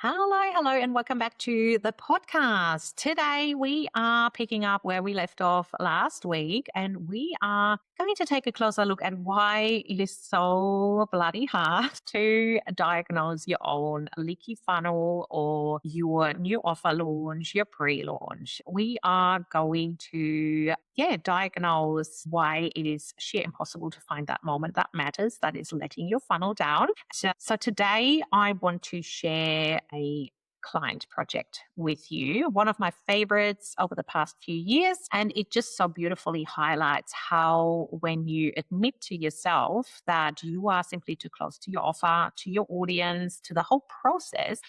Hello, and welcome back to the podcast. Today, we are picking up where we left off last week, and we are going to take a closer look at why it is so bloody hard to diagnose your own leaky funnel or your new offer launch, your pre launch. We are going to diagnose why it is sheer impossible to find that moment that matters, that is letting your funnel down. So today I want to share a client project with you, one of my favorites over the past few years. And it just so beautifully highlights how when you admit to yourself that you are simply too close to your offer, to your audience, to the whole process,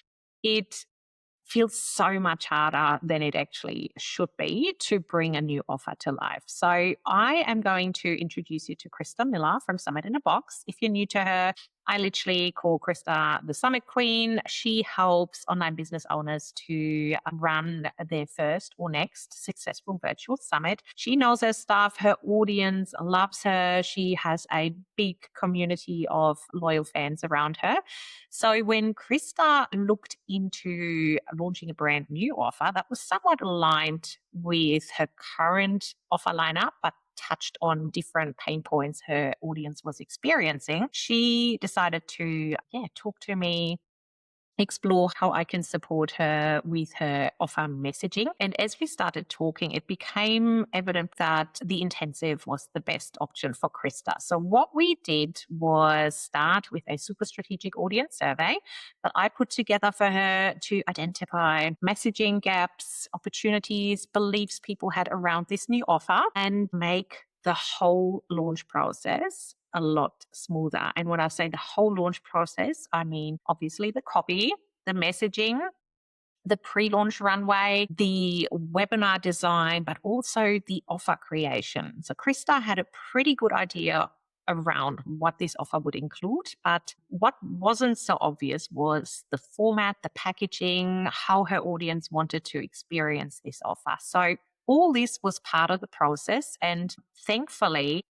it feels so much harder than it actually should be to bring a new offer to life. So I am going to introduce you to Krista Miller from Summit in a Box. If you're new to her, I literally call Krista the Summit Queen. She helps online business owners to run their first or next successful virtual summit. She knows her stuff. Her audience loves her. She has a big community of loyal fans around her. So when Krista looked into launching a brand new offer that was somewhat aligned with her current offer lineup, but touched on different pain points her audience was experiencing, she decided to talk to me, explore how I can support her with her offer messaging. And as we started talking, it became evident that the intensive was the best option for Krista. So what we did was start with a super strategic audience survey that I put together for her to identify messaging gaps, opportunities, beliefs people had around this new offer, and make the whole launch process a lot smoother. And when I say the whole launch process, I mean obviously the copy, the messaging, the pre-launch runway, the webinar design, but also the offer creation. So Krista had a pretty good idea around what this offer would include, but what wasn't so obvious was the format, the packaging, how her audience wanted to experience this offer. So all this was part of the process, and thankfully,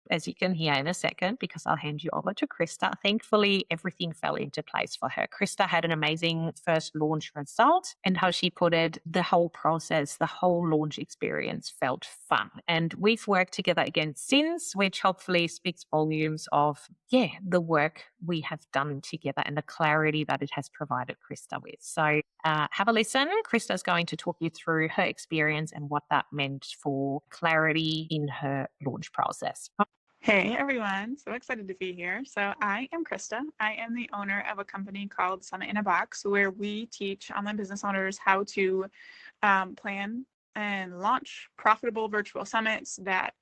as you can hear in a second, because I'll hand you over to Krista. Thankfully, everything fell into place for her. Krista had an amazing first launch result, and how she put it, the whole process, the whole launch experience felt fun. And we've worked together again since, which hopefully speaks volumes of, the work we have done together and the clarity that it has provided Krista with. So have a listen. Krista's going to talk you through her experience and what that meant for clarity in her launch process. Hey everyone, so excited to be here. So I am Krista. I am the owner of a company called Summit in a Box, where we teach online business owners how to plan and launch profitable virtual summits that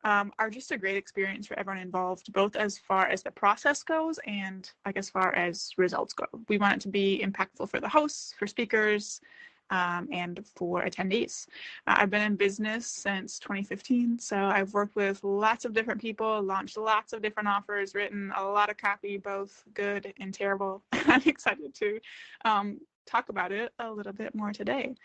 are just a great experience for everyone involved, both as far as the process goes and as far as results go. We want it to be impactful for the hosts, for speakers, and for attendees. I've been in business since 2015, so I've worked with lots of different people, launched lots of different offers, written a lot of copy, both good and terrible. I'm excited to talk about it a little bit more today.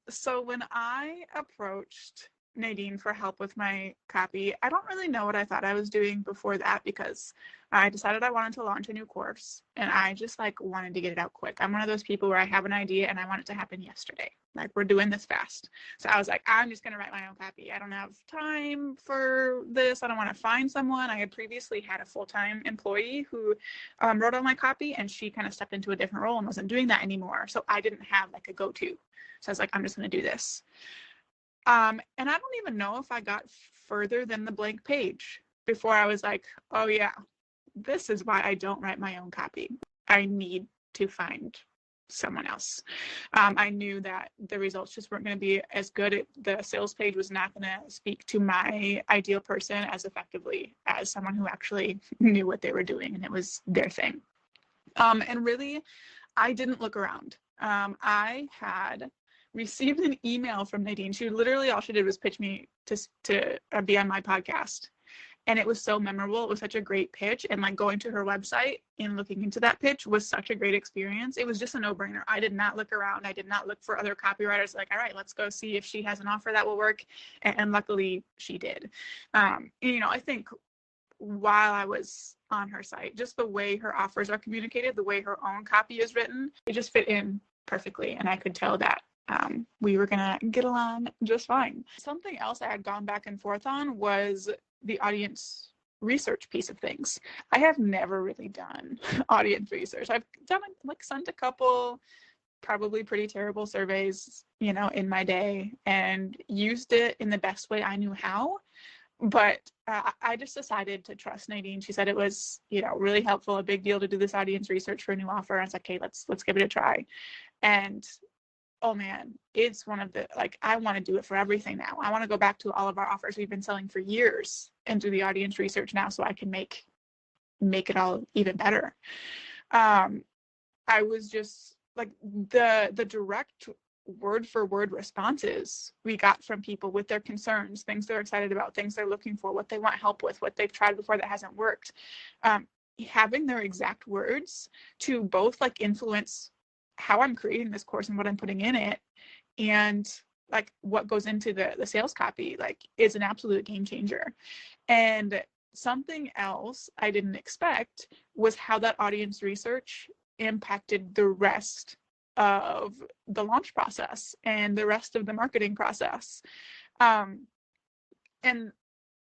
So when I approached Nadine for help with my copy, I don't really know what I thought I was doing before that, because I decided I wanted to launch a new course and I just wanted to get it out quick. I'm one of those people where I have an idea and I want it to happen yesterday. We're doing this fast. So I was like, I'm just going to write my own copy. I don't have time for this. I don't want to find someone. I had previously had a full-time employee who wrote all my copy, and she kind of stepped into a different role and wasn't doing that anymore. So I didn't have a go-to. So I was like, I'm just going to do this. And I don't even know if I got further than the blank page before I was like, oh yeah, this is why I don't write my own copy. I need to find someone else. I knew that the results just weren't going to be as good. The sales page was not going to speak to my ideal person as effectively as someone who actually knew what they were doing and it was their thing. And really, I didn't look around. I had received an email from Nadine. She literally, all she did was pitch me to be on my podcast. And it was so memorable. It was such a great pitch. And going to her website and looking into that pitch was such a great experience. It was just a no-brainer. I did not look around. I did not look for other copywriters. All right, let's go see if she has an offer that will work. And luckily she did. I think while I was on her site. Just the way her offers are communicated, the way her own copy is written, it just fit in perfectly. And I could tell that we were going to get along just fine. Something else I had gone back and forth on was the audience research piece of things. I have never really done audience research. I've done like sent a couple probably pretty terrible surveys, in my day, and used it in the best way I knew how. But I just decided to trust Nadine. She said it was, really helpful, a big deal to do this audience research for a new offer. I was like, hey, let's give it a try. And oh man, it's one of the, like, I want to do it for everything now. I want to go back to all of our offers we've been selling for years and do the audience research now so I can make it all even better. I was just like the direct word for word responses we got from people with their concerns, things they're excited about, things they're looking for, what they want help with, what they've tried before that hasn't worked. Having their exact words to both like influence how I'm creating this course and what I'm putting in it, and like what goes into the sales copy, like, is an absolute game changer. And something else I didn't expect was how that audience research impacted the rest of the launch process and the rest of the marketing process. And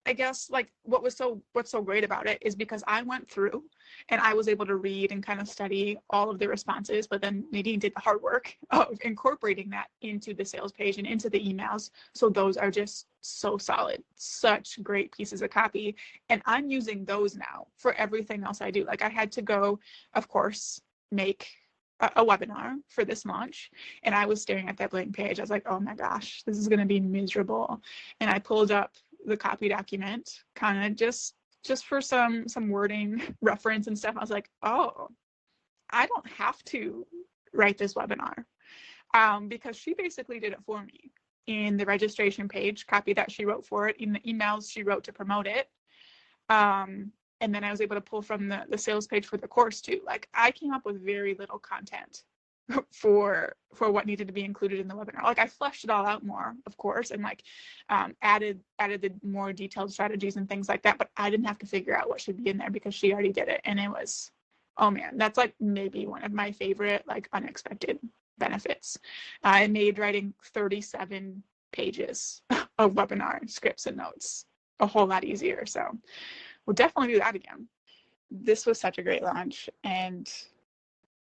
I guess like what's so great about it is because I went through and I was able to read and kind of study all of the responses, but then Nadine did the hard work of incorporating that into the sales page and into the emails. So those are just so solid, such great pieces of copy. And I'm using those now for everything else I do. Like, I had to go, of course, make a webinar for this launch, and I was staring at that blank page. I was like, oh my gosh, this is going to be miserable. And I pulled up the copy document kind of just for some wording reference and stuff. I was like, oh, I don't have to write this webinar, because she basically did it for me in the registration page copy that she wrote for it, in the emails she wrote to promote it. And then I was able to pull from the sales page for the course too. Like, I came up with very little content for what needed to be included in the webinar. Like, I fleshed it all out more, of course, and like added the more detailed strategies and things like that. But I didn't have to figure out what should be in there because she already did it. And it was, oh man, that's like maybe one of my favorite, like, unexpected benefits. I made writing 37 pages of webinar scripts and notes a whole lot easier. So we'll definitely do that again. This was such a great launch, and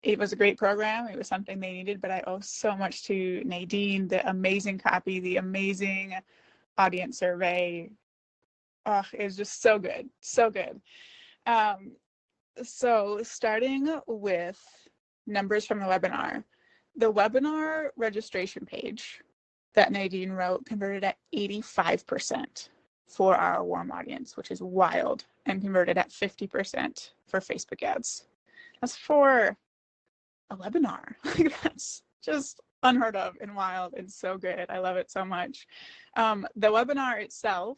it was a great program. It was something they needed, but I owe so much to Nadine, the amazing copy, the amazing audience survey. Oh, it was just so good, so good. So starting with numbers from the webinar registration page that Nadine wrote converted at 85% for our warm audience, which is wild, and converted at 50% for Facebook ads. That's for a webinar. That's just unheard of and wild and so good. I love it so much. The webinar itself,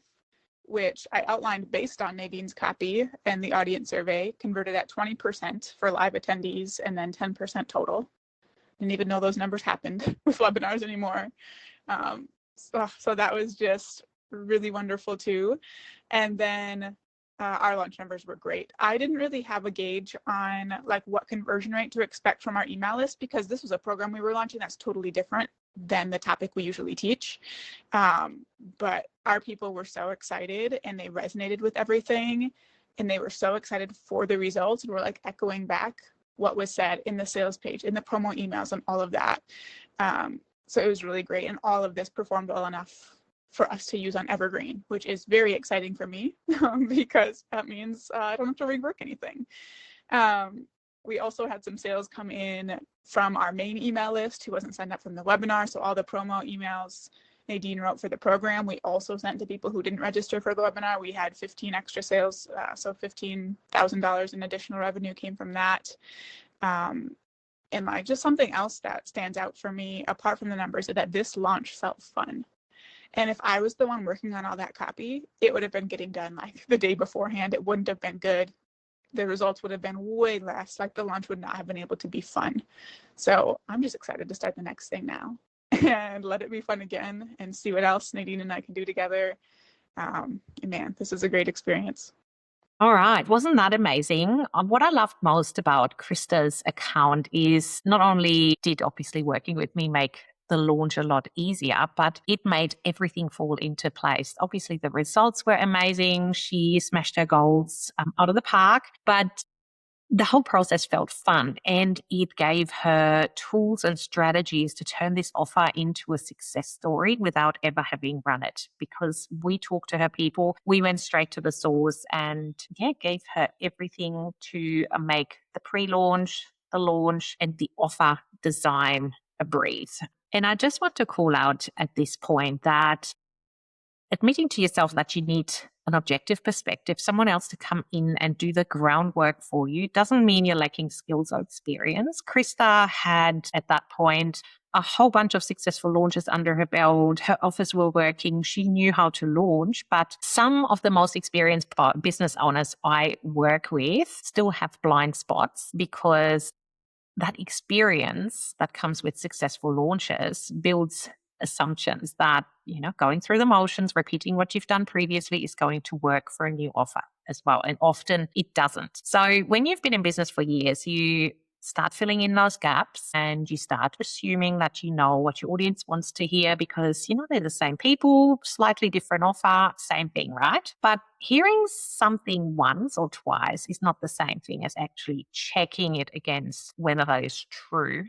which I outlined based on Nadine's copy and the audience survey, converted at 20% for live attendees and then 10% total. Didn't even know those numbers happened with webinars anymore. So that was just really wonderful too. And then our launch numbers were great. I didn't really have a gauge on like what conversion rate to expect from our email list, because this was a program we were launching that's totally different than the topic we usually teach. But our people were so excited and they resonated with everything, and they were so excited for the results, and were like echoing back what was said in the sales page, in the promo emails, and all of that. So it was really great, and all of this performed well enough for us to use on Evergreen, which is very exciting for me because that means I don't have to rework anything. We also had some sales come in from our main email list who wasn't signed up from the webinar. So all the promo emails Nadine wrote for the program, we also sent to people who didn't register for the webinar. We had 15 extra sales, so $15,000 in additional revenue came from that. And like just something else that stands out for me, apart from the numbers, is that this launch felt fun. And if I was the one working on all that copy, it would have been getting done like the day beforehand. It wouldn't have been good. The results would have been way less. Like, the launch would not have been able to be fun. So I'm just excited to start the next thing now and let it be fun again and see what else Nadine and I can do together. And man, this is a great experience. All right. Wasn't that amazing? What I loved most about Krista's account is not only did obviously working with me make the launch a lot easier, but it made everything fall into place. Obviously, the results were amazing. She smashed her goals out of the park, but the whole process felt fun and it gave her tools and strategies to turn this offer into a success story without ever having run it. Because we talked to her people, we went straight to the source and gave her everything to make the pre-launch, the launch, and the offer design a breeze. And I just want to call out at this point that admitting to yourself that you need an objective perspective, someone else to come in and do the groundwork for you, doesn't mean you're lacking skills or experience. Krista had at that point a whole bunch of successful launches under her belt. Her offers were working. She knew how to launch, but some of the most experienced business owners I work with still have blind spots because that experience that comes with successful launches builds assumptions that, going through the motions, repeating what you've done previously is going to work for a new offer as well. And often it doesn't. So when you've been in business for years, you start filling in those gaps and you start assuming that you know what your audience wants to hear because, they're the same people, slightly different offer, same thing, right? But hearing something once or twice is not the same thing as actually checking it against whether that is true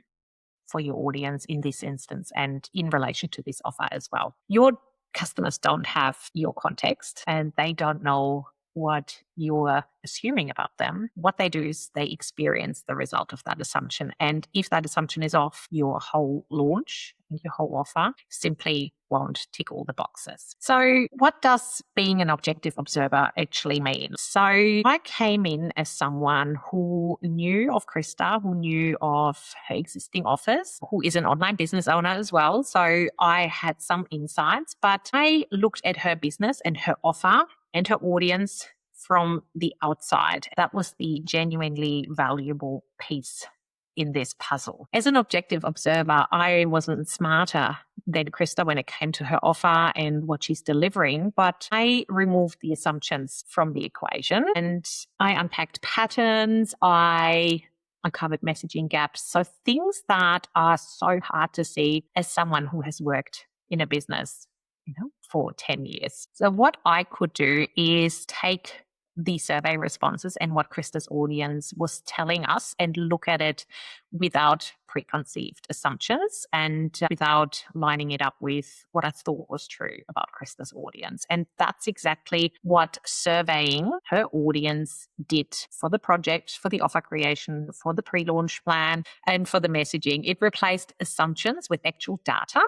for your audience in this instance and in relation to this offer as well. Your customers don't have your context and they don't know what you're assuming about them. What they do is they experience the result of that assumption. And if that assumption is off, your whole launch and your whole offer simply won't tick all the boxes. So what does being an objective observer actually mean? So I came in as someone who knew of Krista, who knew of her existing offers, who is an online business owner as well. So I had some insights, but I looked at her business and her offer and her audience from the outside. That was the genuinely valuable piece in this puzzle. As an objective observer, I wasn't smarter than Krista when it came to her offer and what she's delivering, but I removed the assumptions from the equation and I unpacked patterns. I uncovered messaging gaps. So things that are so hard to see as someone who has worked in a business, for 10 years. So what I could do is take the survey responses and what Krista's audience was telling us and look at it without preconceived assumptions and without lining it up with what I thought was true about Krista's audience. And that's exactly what surveying her audience did for the project, for the offer creation, for the pre-launch plan, and for the messaging. It replaced assumptions with actual data,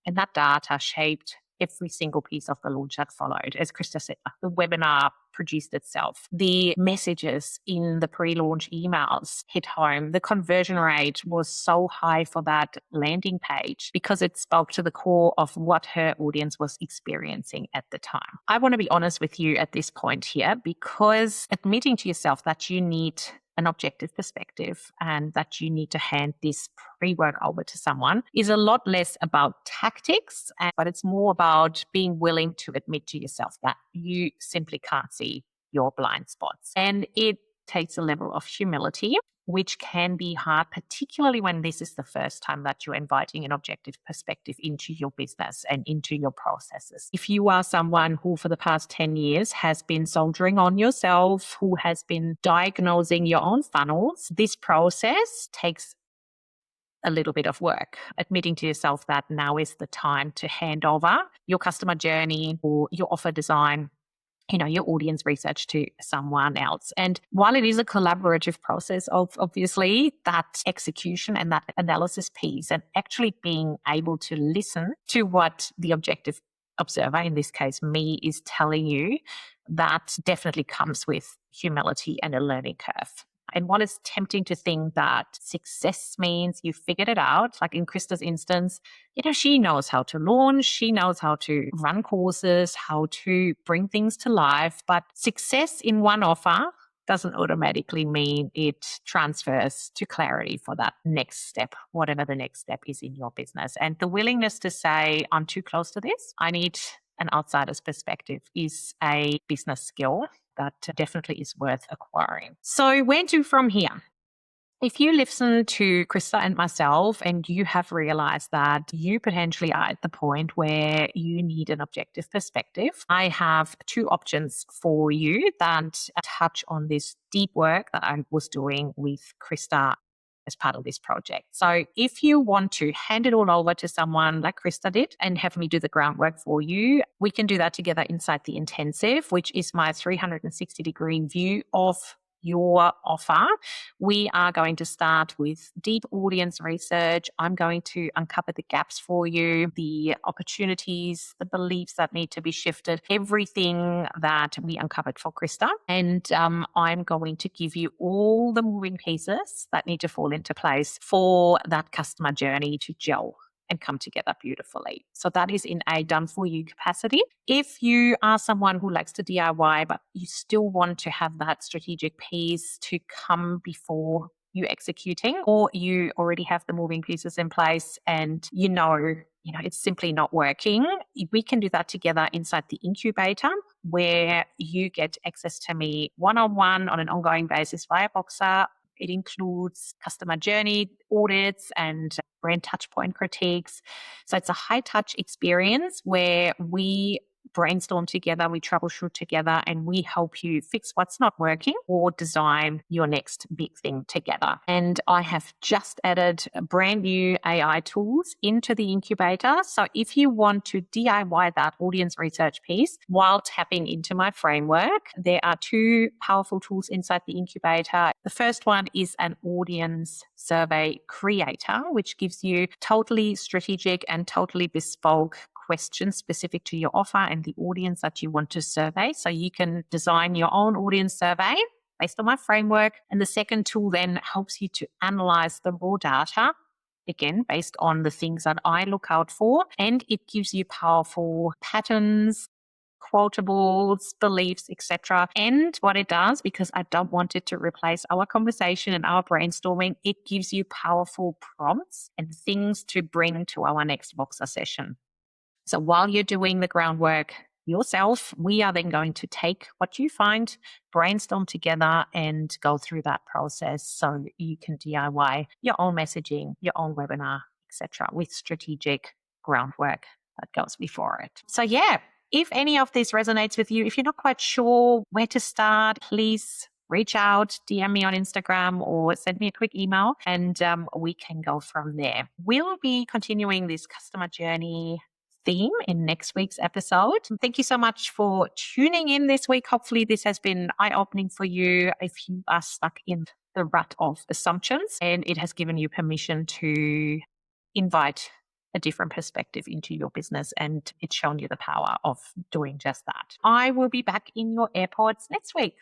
and that data shaped every single piece of the launch that followed. As Krista said, the webinar produced itself. The messages in the pre-launch emails hit home. The conversion rate was so high for that landing page because it spoke to the core of what her audience was experiencing at the time. I want to be honest with you at this point here because admitting to yourself that you need an objective perspective and that you need to hand this pre-work over to someone is a lot less about tactics, but it's more about being willing to admit to yourself that you simply can't see your blind spots. And it takes a level of humility, which can be hard, particularly when this is the first time that you're inviting an objective perspective into your business and into your processes. If you are someone who for the past 10 years has been soldiering on yourself, who has been diagnosing your own funnels, this process takes a little bit of work, admitting to yourself that now is the time to hand over your customer journey or your offer design, your audience research to someone else. And while it is a collaborative process of obviously that execution and that analysis piece and actually being able to listen to what the objective observer, in this case me, is telling you, that definitely comes with humility and a learning curve. And while it's tempting to think that success means you figured it out, like in Krista's instance, she knows how to launch, she knows how to run courses, how to bring things to life. But success in one offer doesn't automatically mean it transfers to clarity for that next step, whatever the next step is in your business. And the willingness to say, I'm too close to this, I need an outsider's perspective, is a business skill that definitely is worth acquiring. So where to from here? If you listen to Krista and myself and you have realized that you potentially are at the point where you need an objective perspective, I have two options for you that touch on this deep work that I was doing with Krista as part of this project. So if you want to hand it all over to someone like Krista did and have me do the groundwork for you, we can do that together inside the intensive, which is my 360-degree view of your offer. We are going to start with deep audience research. I'm going to uncover the gaps for you, the opportunities, the beliefs that need to be shifted, everything that we uncovered for Krista. And I'm going to give you all the moving pieces that need to fall into place for that customer journey to gel and come together beautifully. So that is in a done for you capacity. If you are someone who likes to DIY, but you still want to have that strategic piece to come before you executing, or you already have the moving pieces in place and you know it's simply not working, we can do that together inside the incubator, where you get access to me one-on-one on an ongoing basis via Boxer. It includes customer journey audits and brand touchpoint critiques. So it's a high touch experience where we brainstorm together, we troubleshoot together, and we help you fix what's not working or design your next big thing together. And I have just added brand new AI tools into the incubator. So if you want to DIY that audience research piece while tapping into my framework, there are two powerful tools inside the incubator. The first one is an audience survey creator, which gives you totally strategic and totally bespoke questions specific to your offer and the audience that you want to survey. So you can design your own audience survey based on my framework. And the second tool then helps you to analyze the raw data, again, based on the things that I look out for. And it gives you powerful patterns, quotables, beliefs, etc. And what it does, because I don't want it to replace our conversation and our brainstorming, it gives you powerful prompts and things to bring to our next Voxer session. So while you're doing the groundwork yourself, we are then going to take what you find, brainstorm together, and go through that process so you can DIY your own messaging, your own webinar, etc., with strategic groundwork that goes before it. So yeah, if any of this resonates with you, if you're not quite sure where to start, please reach out, DM me on Instagram or send me a quick email, and we can go from there. We'll be continuing this customer journey theme in next week's episode. Thank you so much for tuning in this week. Hopefully this has been eye-opening for you if you are stuck in the rut of assumptions, and it has given you permission to invite a different perspective into your business, and it's shown you the power of doing just that. I will be back in your AirPods next week.